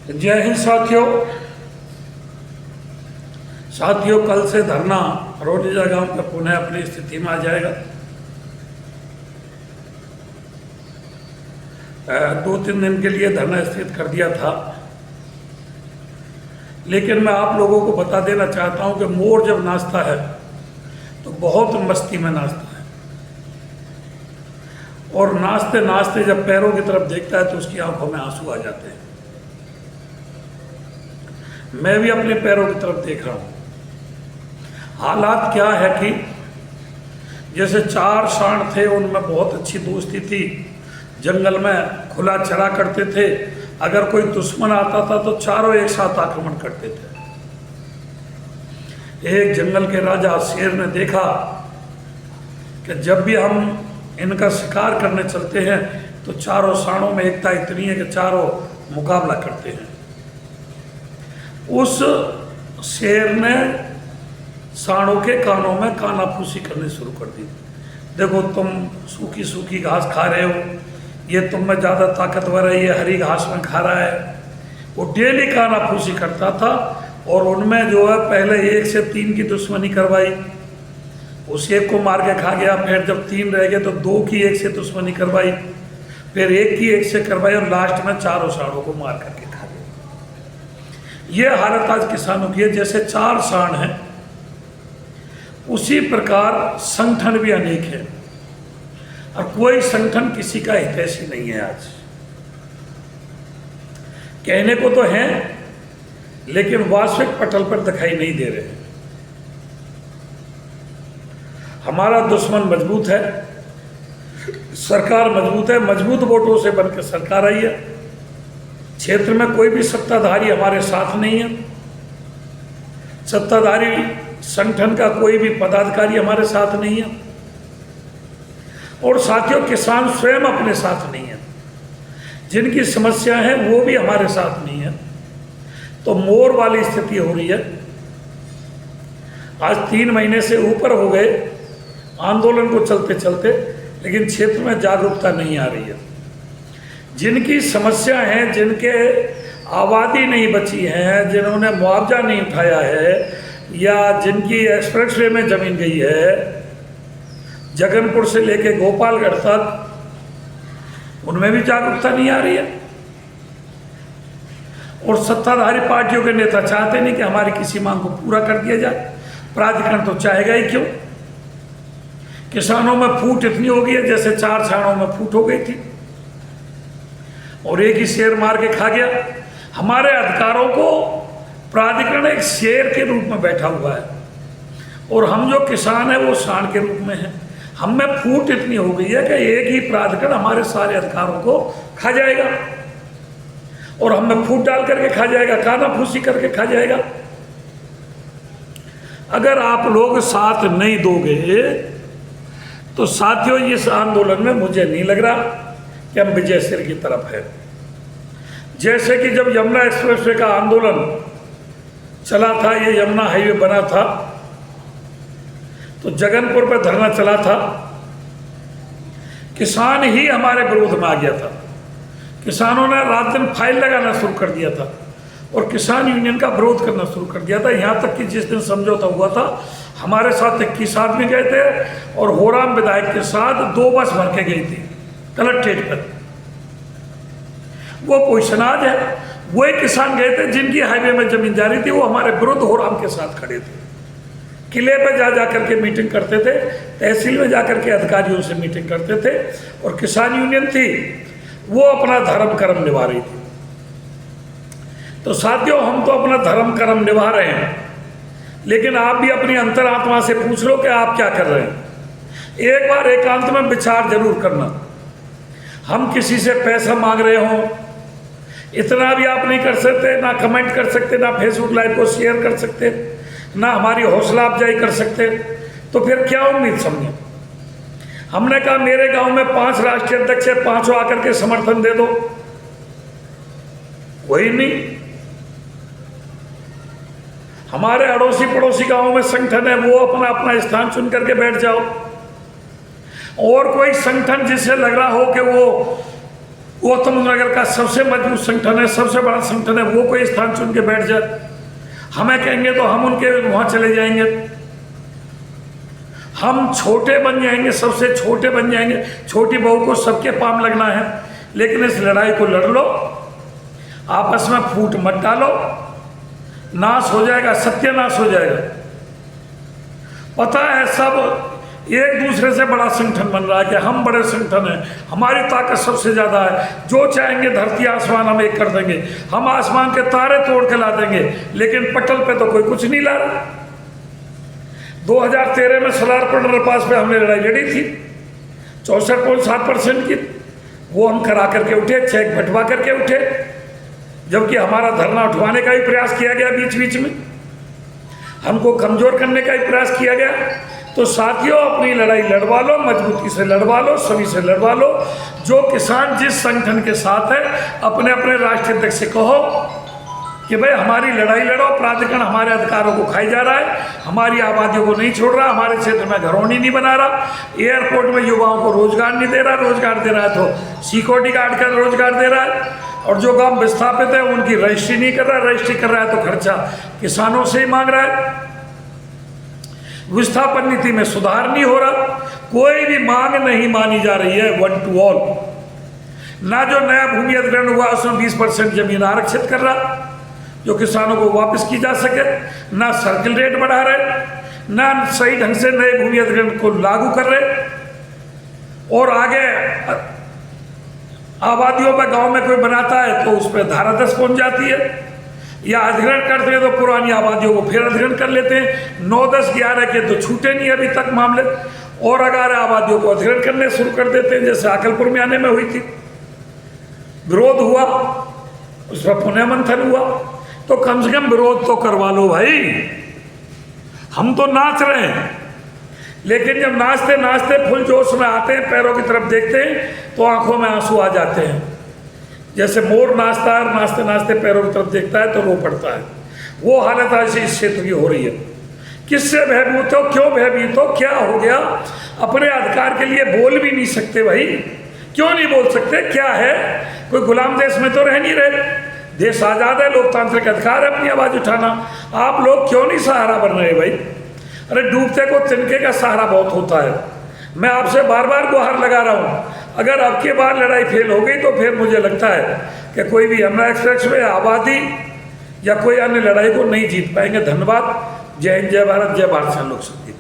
जय हिंद साथियों, कल से धरना रोनिजा गांव का पुनः अपनी स्थिति में आ जाएगा। 2-3 दिन के लिए धरना स्थगित कर दिया था, लेकिन मैं आप लोगों को बता देना चाहता हूं कि मोर जब नाचता है तो बहुत मस्ती में नाचता है, और नाचते नाचते जब पैरों की तरफ देखता है तो उसकी आंखों में आंसू आ जाते हैं। मैं भी अपने पैरों की तरफ देख रहा हूं। हालात क्या है कि जैसे 4 सांड थे, उनमें बहुत अच्छी दोस्ती थी, जंगल में खुला चरा करते थे। अगर कोई दुश्मन आता था तो चारों एक साथ आक्रमण करते थे। एक जंगल के राजा शेर ने देखा कि जब भी हम इनका शिकार करने चलते हैं तो चारों सांडों में एकता इतनी है कि चारों मुकाबला करते हैं। उस शेर ने सांडों के कानों में कानाफूसी करनी शुरू कर दी। देखो, तुम सूखी सूखी घास खा रहे हो, ये तुम में ज़्यादा ताकतवर है, ये हरी घास में खा रहा है। वो डेली कानाफूसी करता था, और उनमें जो है पहले 1 से 3 की दुश्मनी करवाई, उस एक को मार के खा गया। फिर जब 3 रह गए तो 2 की 1 से दुश्मनी करवाई, फिर 1 की 1 से करवाई, और लास्ट में चारों सांडों को मार करके खा गया। ये हालत आज किसानों की है। जैसे 4 सांड हैं, उसी प्रकार संगठन भी अनेक है, और कोई संगठन किसी का हितैषी नहीं है। आज कहने को तो है, लेकिन वास्तविक पटल पर दिखाई नहीं दे रहे हैं। हमारा दुश्मन मजबूत है, सरकार मजबूत है, मजबूत वोटों से बनकर सरकार आई है। क्षेत्र में कोई भी सत्ताधारी हमारे साथ नहीं है, सत्ताधारी संगठन का कोई भी पदाधिकारी हमारे साथ नहीं है, और साथियों किसान स्वयं अपने साथ नहीं है। जिनकी समस्या है वो भी हमारे साथ नहीं है। तो मोर वाली स्थिति हो रही है। आज 3 महीने से ऊपर हो गए आंदोलन को चलते चलते, लेकिन क्षेत्र में जागरूकता नहीं आ रही है। जिनकी समस्या है, जिनके आबादी नहीं बची है, जिन्होंने मुआवजा नहीं उठाया है, या जिनकी एक्सप्रेसवे में जमीन गई है, जगनपुर से लेके गोपालगढ़ तक, उनमें भी जागरूकता नहीं आ रही है। और सत्ताधारी पार्टियों के नेता चाहते नहीं कि हमारी किसी मांग को पूरा कर दिया जाए। प्राधिकरण तो चाहेगा ही क्यों। किसानों में फूट इतनी हो गई है जैसे 4 सांडों में फूट हो गई थी, और एक ही शेर मार के खा गया। हमारे अधिकारों को प्राधिकरण एक शेर के रूप में बैठा हुआ है, और हम जो किसान हैं वो सांड के रूप में हैं। हम में फूट इतनी हो गई है कि एक ही प्राधिकरण हमारे सारे अधिकारों को खा जाएगा, और हम में फूट डाल करके खा जाएगा, कानाफूसी करके खा जाएगा। अगर आप लोग साथ नहीं दोगे तो साथियों, इस आंदोलन में मुझे नहीं लग रहा कि हम विजय सिर की तरफ है। जैसे कि जब यमुना एक्सप्रेसवे का आंदोलन चला था, ये यमुना हाईवे बना था, तो जगनपुर पर धरना चला था। किसान ही हमारे विरोध में आ गया था। किसानों ने रात दिन फाइल लगाना शुरू कर दिया था, और किसान यूनियन का विरोध करना शुरू कर दिया था। यहाँ तक कि जिस दिन समझौता हुआ था, हमारे साथ 21 आदमी गए थे, और होराम विधायक के साथ 2 बस भर के गई थी कलेक्ट्रेट पर। वो पोजीशन आज है। वही किसान गए थे जिनकी हाईवे में जमीन जा रही थी, वो हमारे विरुद्ध होराम के साथ खड़े थे। किले पे जा करके मीटिंग करते थे, तहसील में जाकर के अधिकारियों से मीटिंग करते थे, और किसान यूनियन थी वो अपना धर्म कर्म निभा रही थी। तो साथियों, हम तो अपना धर्म कर्म निभा रहे हैं, लेकिन आप भी अपनी अंतरात्मा से पूछ लो कि आप क्या कर रहे हैं। एक बार एकांत में विचार जरूर करना। हम किसी से पैसा मांग रहे हों, इतना भी आप नहीं कर सकते, ना कमेंट कर सकते, ना फेसबुक लाइव को शेयर कर सकते, ना हमारी हौसला अफजाई कर सकते, तो फिर क्या उम्मीद समझे। हमने कहा मेरे गांव में 5 राष्ट्रीय अध्यक्ष है, 5 आकर के समर्थन दे दो, वही नहीं। हमारे अड़ोसी पड़ोसी गांवों में संगठन है, वो अपना अपना स्थान चुन करके बैठ जाओ। और कोई संगठन जिससे लग रहा हो कि वो गौतम नगर का सबसे मजबूत संगठन है, सबसे बड़ा संगठन है, वो कोई स्थान चुन के बैठ जाए, हमें कहेंगे तो हम उनके वहां चले जाएंगे, हम छोटे बन जाएंगे, सबसे छोटे बन जाएंगे। छोटी बहू को सबके पाम लगना है, लेकिन इस लड़ाई को लड़ लो, आपस में फूट मत डालो, नाश हो जाएगा, सत्यानाश हो जाएगा। पता है सब एक दूसरे से बड़ा संगठन बन रहा है कि हम बड़े संगठन हैं, हमारी ताकत सबसे ज़्यादा है, जो चाहेंगे धरती आसमान हम एक कर देंगे, हम आसमान के तारे तोड़ के ला देंगे, लेकिन पटल पे तो कोई कुछ नहीं ला रहा। 2013 में सलारपुर अंडरपास पे हमने लड़ाई लड़ी थी 64.7% की, वो हम करा करके उठे, चेक बंटवा करके उठे, जबकि हमारा धरना उठवाने का भी प्रयास किया गया, बीच बीच में हमको कमज़ोर करने का भी प्रयास किया गया। तो साथियों, अपनी लड़ाई लड़वा लो, मजबूती से लड़वा लो, सभी से लड़वा लो। जो किसान जिस संगठन के साथ है, अपने अपने राष्ट्रीय अध्यक्ष से कहो कि भाई हमारी लड़ाई लड़ो, प्राधिकरण हमारे अधिकारों को खाई जा रहा है, हमारी आबादियों को नहीं छोड़ रहा, हमारे क्षेत्र में घरौनी नहीं बना रहा, एयरपोर्ट में युवाओं को रोजगार नहीं दे रहा, रोजगार दे रहा है तो सिक्योरिटी गार्ड का रोजगार दे रहा है, और जो गांव विस्थापित है उनकी रजिस्ट्री नहीं कर रहा है, रजिस्ट्री कर रहा है तो खर्चा किसानों से ही मांग रहा है। विस्थापन नीति में सुधार नहीं हो रहा, कोई भी मांग नहीं मानी जा रही है वन टू ऑल। ना जो नया भूमि अधिग्रहण हुआ उसमें 20% जमीन आरक्षित कर रहा जो किसानों को वापस की जा सके, ना सर्किल रेट बढ़ा रहे, ना सही ढंग से नए भूमि अधिग्रहण को लागू कर रहे, और आगे आबादियों पर गांव में कोई बनाता है तो उस पर धारा 10 पहुंच जाती है, या अधिग्रहण करते हैं तो पुरानी आबादियों को फिर अधिग्रहण कर लेते हैं। 9, 10, 11 के तो छूटे नहीं अभी तक मामले, और अगर आबादियों को अधिग्रहण करने शुरू कर देते हैं, जैसे अकलपुर में आने में हुई थी, विरोध हुआ, उस पर पुनः मंथन हुआ, तो कम से कम विरोध तो करवा लो भाई। हम तो नाच रहे हैं, लेकिन जब नाचते नाचते फुल जोश में आते हैं, पैरों की तरफ देखते हैं तो आंखों में आंसू आ जाते हैं। जैसे मोर नाचता है, नाचते नाचते पैरों की तरफ देखता है तो रो पड़ता है। वो हालत आज इस क्षेत्र की हो रही है। किससे भयभीत हो, क्यों भयभीत हो, क्या हो गया? अपने अधिकार के लिए बोल भी नहीं सकते भाई। क्यों नहीं बोल सकते? क्या है, कोई गुलाम देश में तो रह नहीं रहे, देश आज़ाद है, लोकतांत्रिक अधिकार है अपनी आवाज़ उठाना। आप लोग क्यों नहीं सहारा बन रहे भाई? अरे डूबते को तिनके का सहारा बहुत होता है। मैं आपसे बार बार गुहार लगा रहा हूँ, अगर अब की बार लड़ाई फेल हो गई तो फिर मुझे लगता है कि कोई भी यमुना एक्सप्रेस वे, आबादी या कोई अन्य लड़ाई को नहीं जीत पाएंगे। धन्यवाद। जय हिंद, जय भारत, जय भारत लोक शक्ति।